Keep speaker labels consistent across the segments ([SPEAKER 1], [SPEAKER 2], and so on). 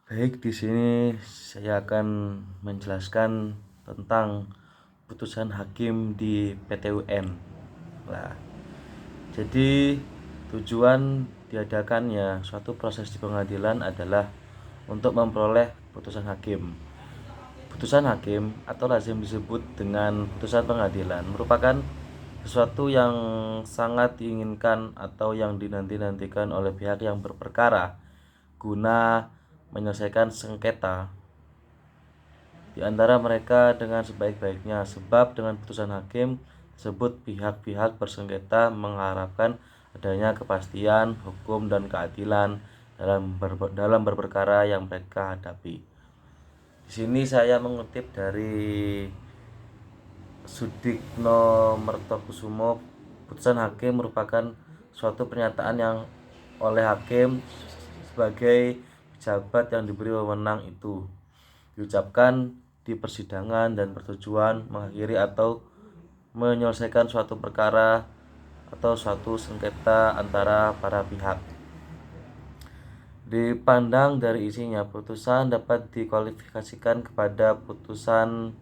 [SPEAKER 1] Baik, di sini saya akan menjelaskan tentang putusan hakim di PT UN. Nah, jadi tujuan diadakannya suatu proses di pengadilan adalah untuk memperoleh putusan hakim. Putusan hakim atau lazim disebut dengan putusan pengadilan merupakan sesuatu yang sangat diinginkan atau yang dinanti-nantikan oleh pihak yang berperkara guna menyelesaikan sengketa di antara mereka dengan sebaik-baiknya, sebab dengan putusan hakim tersebut pihak-pihak bersengketa mengharapkan adanya kepastian hukum dan keadilan dalam berperkara yang mereka hadapi. Di sini saya mengutip dari Sudikno Mertokusumo. Putusan hakim merupakan suatu pernyataan yang oleh hakim sebagai pejabat yang diberi wewenang itu diucapkan di persidangan dan bertujuan mengakhiri atau menyelesaikan suatu perkara atau suatu sengketa antara para pihak. Dipandang dari isinya, putusan dapat dikualifikasikan kepada putusan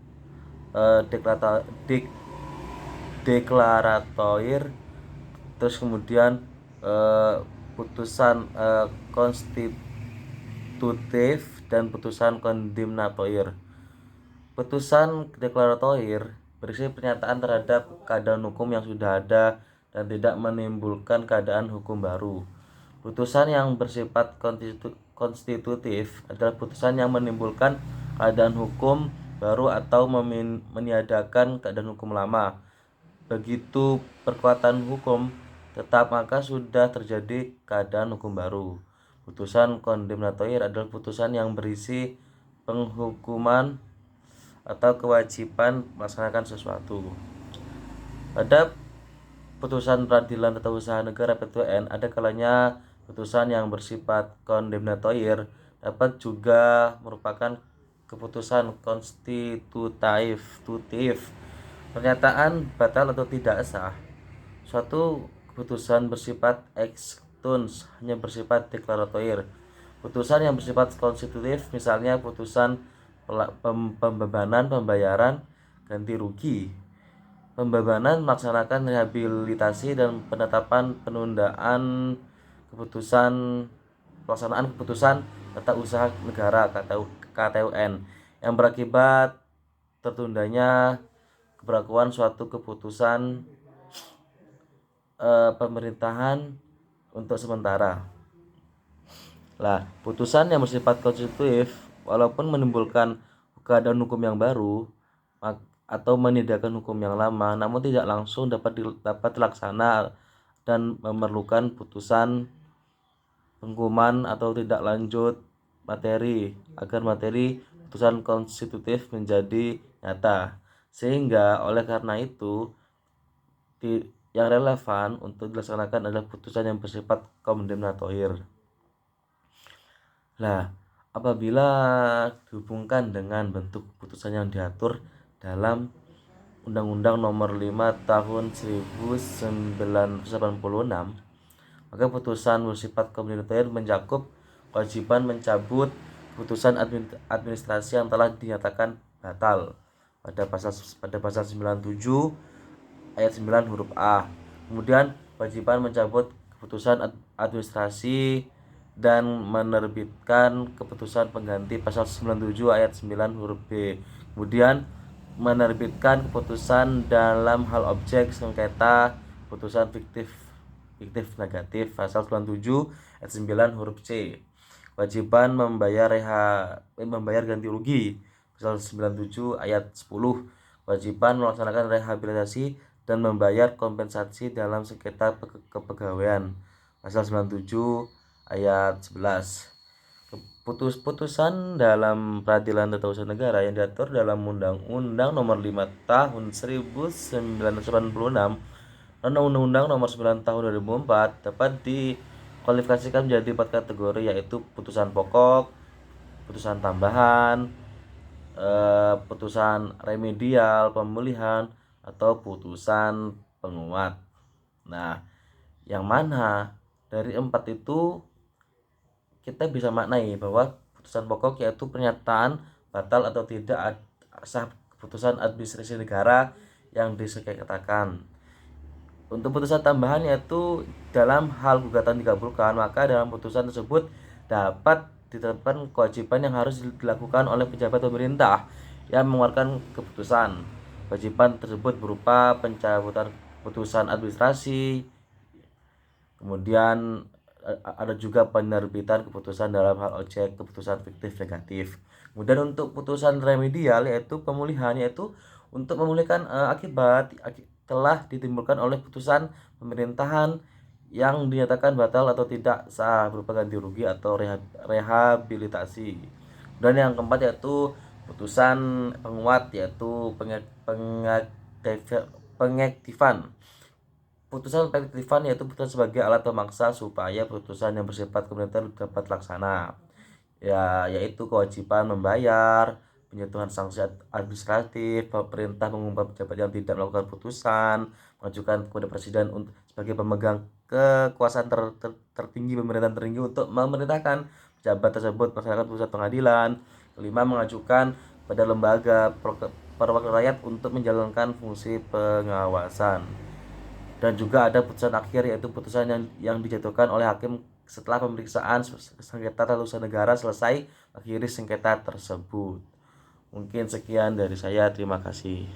[SPEAKER 1] deklaratoir, terus kemudian putusan konstitutif dan putusan kondimnatoir. Putusan deklaratoir berisi pernyataan terhadap keadaan hukum yang sudah ada dan tidak menimbulkan keadaan hukum baru. Putusan yang bersifat konstitutif adalah putusan yang menimbulkan keadaan hukum baru atau meniadakan keadaan hukum lama. Begitu perkuatan hukum tetap, maka sudah terjadi keadaan hukum baru. Putusan kondemnatoir adalah putusan yang berisi penghukuman atau kewajiban melaksanakan sesuatu. Pada putusan peradilan tata usaha negara (PT UN), ada kalanya putusan yang bersifat kondemnatoir dapat juga merupakan keputusan konstitutif. Pernyataan batal atau tidak sah. Suatu keputusan bersifat ex tunc hanya bersifat deklaratoir. Putusan yang bersifat konstitutif, misalnya putusan pembebanan pembayaran ganti rugi, pembebanan melaksanakan rehabilitasi, dan penetapan penundaan pelaksanaan keputusan tata usaha negara (KTUN) yang berakibat tertundanya keberlakuan suatu keputusan pemerintahan untuk sementara. Putusan yang bersifat konstitutif walaupun menimbulkan keadaan hukum yang baru atau meniadakan hukum yang lama, namun tidak langsung dapat terlaksana dan memerlukan putusan penghukuman atau tidak lanjut materi agar materi putusan konstitutif menjadi nyata. Sehingga oleh karena itu yang relevan untuk dilaksanakan adalah putusan yang bersifat kondemnatoir. Apabila dihubungkan dengan bentuk putusan yang diatur dalam Undang-Undang Nomor 5 Tahun 1986, maka putusan bersifat kondemnatoir mencakup kewajiban mencabut putusan administrasi yang telah dinyatakan batal pada pasal 97 ayat 9 huruf A. Kemudian kewajiban mencabut keputusan administrasi dan menerbitkan keputusan pengganti pasal 97 ayat 9 huruf B. Kemudian menerbitkan keputusan dalam hal objek sengketa putusan fiktif negatif pasal 97 ayat 9 huruf C. Kewajiban membayar ganti rugi pasal 97 ayat 10. Kewajiban melaksanakan rehabilitasi dan membayar kompensasi dalam sengketa kepegawaian pasal 97 ayat 11. Putusan dalam peradilan tata usaha negara yang diatur dalam Undang-Undang Nomor 5 Tahun 1986 dan Undang-Undang Nomor 9 Tahun 2004 dapat dikualifikasikan menjadi 4 kategori, yaitu putusan pokok, putusan tambahan, putusan remedial pemulihan, atau putusan penguat. Yang mana dari 4 itu kita bisa maknai bahwa putusan pokok, yaitu pernyataan batal atau tidak sah keputusan administrasi negara yang disengketakan. Untuk putusan tambahan, yaitu dalam hal gugatan dikabulkan, maka dalam putusan tersebut dapat ditetapkan kewajiban yang harus dilakukan oleh pejabat pemerintah yang mengeluarkan keputusan. Kewajiban tersebut berupa pencabutan putusan administrasi, kemudian ada juga penerbitan keputusan dalam hal objek keputusan fiktif negatif. Kemudian untuk putusan remedial, yaitu pemulihan, yaitu untuk memulihkan akibat telah ditimbulkan oleh putusan pemerintahan yang dinyatakan batal atau tidak sah, berupa ganti rugi atau rehabilitasi. Dan yang keempat yaitu putusan penguat, yaitu pengaktifan. Putusan pengaktifan yaitu putusan sebagai alat pemaksa supaya putusan yang bersifat keberatan dapat laksana, yaitu kewajiban membayar, penjatuhan sanksi administratif, perintah mengumumkan pejabat yang tidak melakukan putusan, mengajukan kepada presiden untuk sebagai pemegang kekuasaan tertinggi pemerintahan tertinggi untuk memerintahkan pejabat tersebut melaksanakan putusan pengadilan. Kelima, mengajukan pada lembaga perwakilan rakyat untuk menjalankan fungsi pengawasan. Dan juga ada putusan akhir, yaitu putusan yang dijatuhkan oleh hakim setelah pemeriksaan sengketa tata usaha negara selesai akhiri sengketa tersebut. Mungkin sekian dari saya, terima kasih.